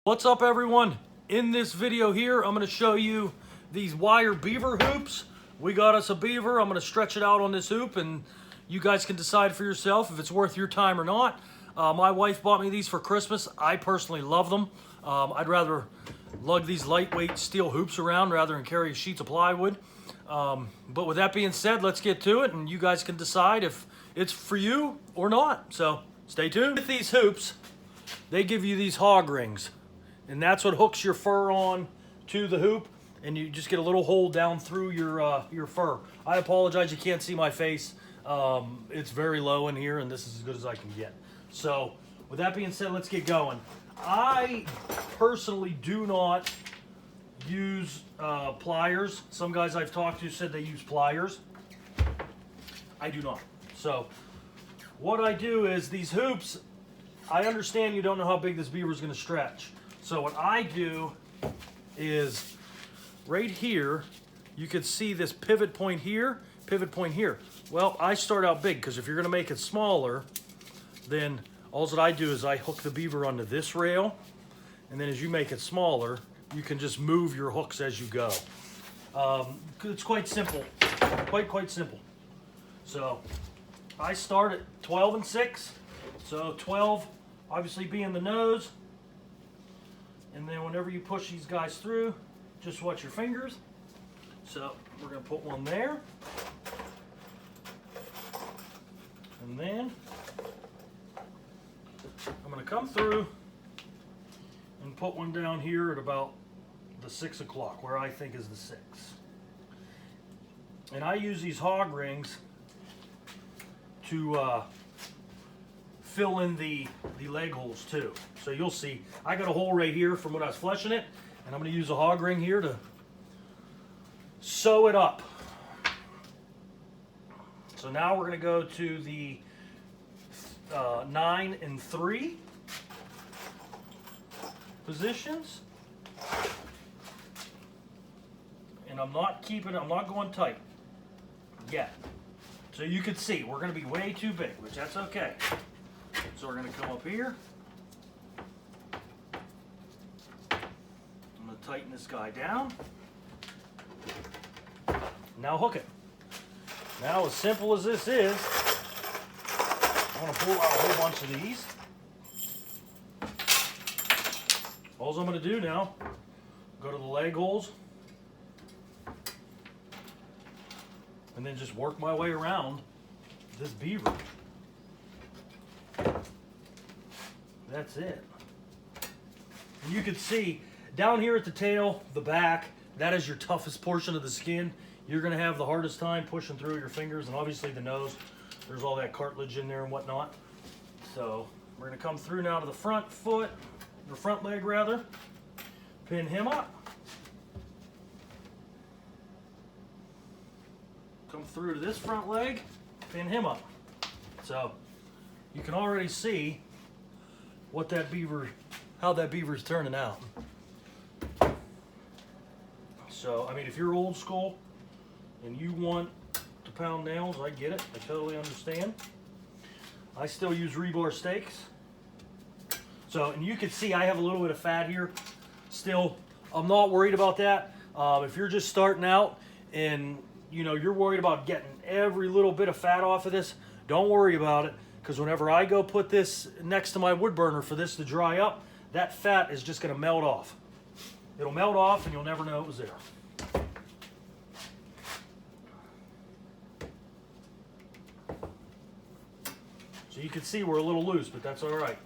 What's up, everyone? In this video here, I'm going to show you these wire beaver hoops. We got us a beaver. I'm going to stretch it out on this hoop and you guys can decide for yourself if it's worth your time or not. My wife bought me these for Christmas. I personally love them. I'd rather lug these lightweight steel hoops around rather than carry sheets of plywood. But with that being said, let's get to it and you guys can decide if it's for you or not. So stay tuned. With these hoops, they give you these hog rings. And that's what hooks your fur on to the hoop, and you just get a little hole down through your fur. I apologize, you can't see my face. It's very low in here, and this is as good as I can get. So, with that being said, let's get going. I personally do not use pliers. Some guys I've talked to said they use pliers. I do not. So, what I do is these hoops, I understand you don't know how big this beaver is going to stretch. So what I do is right here, you can see this pivot point here, pivot point here. Well, I start out big because if you're going to make it smaller, then all that I do is I hook the beaver onto this rail, and then as you make it smaller, you can just move your hooks as you go. It's quite simple, quite simple. So I start at 12 and 6, so 12 obviously being the nose. And then whenever you push these guys through, just watch your fingers. So we're going to put one there. And then I'm going to come through and put one down here at about the 6 o'clock, where I think is the 6. And I use these hog rings to fill in the leg holes too. So you'll see, I got a hole right here from when I was fleshing it, and I'm going to use a hog ring here to sew it up. So now we're going to go to the 9 and 3 positions. And I'm not going tight yet. So you can see, we're going to be way too big, which that's okay. So we're going to come up here. I'm going to tighten this guy down. Now hook it. Now, as simple as this is, I'm going to pull out a whole bunch of these. All I'm going to do now, go to the leg holes, and then just work my way around this beaver. That's it. And you can see down here at the tail, the back, that is your toughest portion of the skin. You're going to have the hardest time pushing through your fingers, and obviously the nose, there's all that cartilage in there and whatnot. So we're going to come through now to the front foot, or front leg rather, pin him up. Come through to this front leg, pin him up. So you can already see what that beaver, how that beaver's turning out. So, I mean, if you're old school and you want to pound nails, I get it. I totally understand. I still use rebar stakes. So, and you can see I have a little bit of fat here. Still, I'm not worried about that. If you're just starting out and you know you're worried about getting every little bit of fat off of this, don't worry about it. Because whenever I go put this next to my wood burner for this to dry up, that fat is just going to melt off. It'll melt off and you'll never know it was there. So you can see we're a little loose, but that's all right.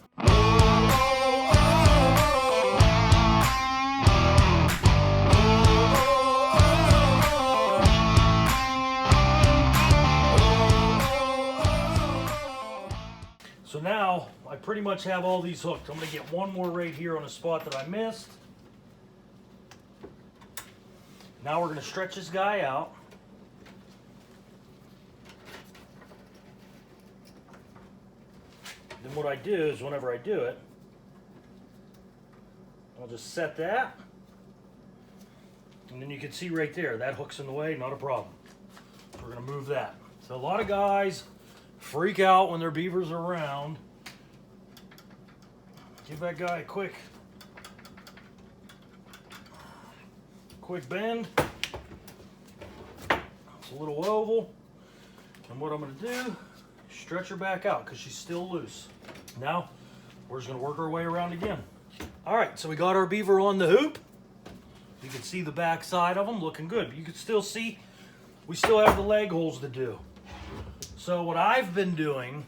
So now, I pretty much have all these hooked. I'm going to get one more right here on a spot that I missed. Now we're going to stretch this guy out. Then what I do is, whenever I do it, I'll just set that. And then you can see right there, that hook's in the way, not a problem. So we're going to move that. So a lot of guys freak out when their beavers are around. Give that guy a quick quick bend. It's a little oval. And what I'm going to do, stretch her back out because she's still loose. Now, we're just going to work our way around again. All right, so we got our beaver on the hoop. You can see the back side of them looking good. But you can still see we still have the leg holes to do. So what I've been doing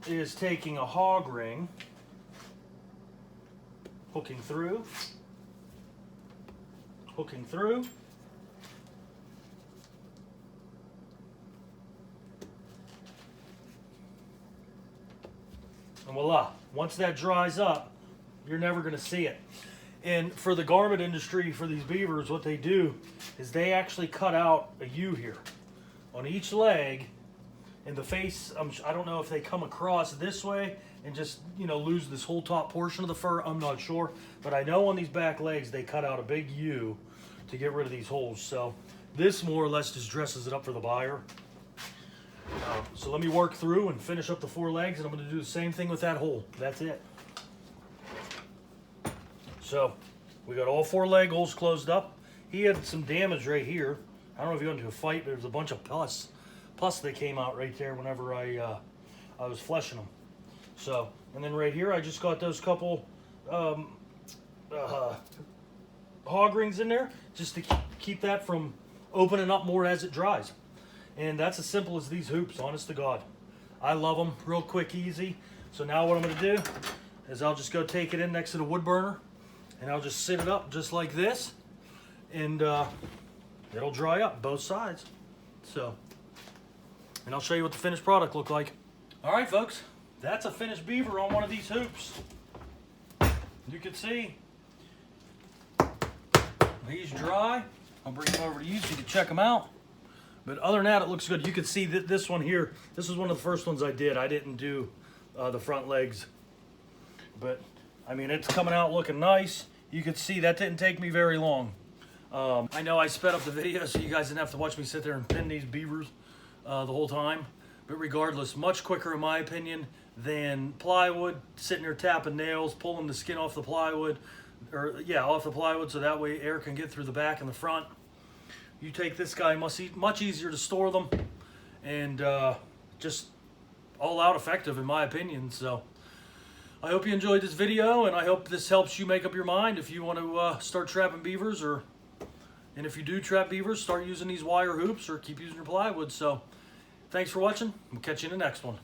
is taking a hog ring, hooking through, and voila. Once that dries up, you're never going to see it. And for the garment industry, for these beavers, what they do is they actually cut out a U here on each leg, and the face, I don't know if they come across this way and just, you know, lose this whole top portion of the fur. I'm not sure, but I know on these back legs they cut out a big U to get rid of these holes. So this more or less just dresses it up for the buyer. So let me work through and finish up the 4 legs, and I'm going to do the same thing with that hole. That's it. So we got all 4 leg holes closed up. He had some damage right here. I don't know if he got into a fight, but there was a bunch of pus that came out right there whenever I was fleshing them. So, and then right here I just got those couple hog rings in there just to keep that from opening up more as it dries. And that's as simple as these hoops, honest to God. I love them, real quick, easy. So now what I'm going to do is I'll just go take it in next to the wood burner, and I'll just sit it up just like this, and it'll dry up both sides. So, and I'll show you what the finished product look like. All right, folks, that's a finished beaver on one of these hoops. You can see he's dry. I'll bring him over to you so you can check them out. But other than that, it looks good. You can see that this one here, this was one of the first ones I did. I didn't do the front legs. But, I mean, it's coming out looking nice. You can see that didn't take me very long. I know I sped up the video so you guys didn't have to watch me sit there and pin these beavers the whole time. But regardless, much quicker in my opinion than plywood, sitting there tapping nails, pulling the skin off the plywood, off the plywood so that way air can get through the back and the front. You take this guy, much easier to store them, and just all out effective in my opinion. So I hope you enjoyed this video, and I hope this helps you make up your mind if you want to start trapping beavers, and if you do trap beavers, start using these wire hoops or keep using your plywood. So thanks for watching. We'll catch you in the next one.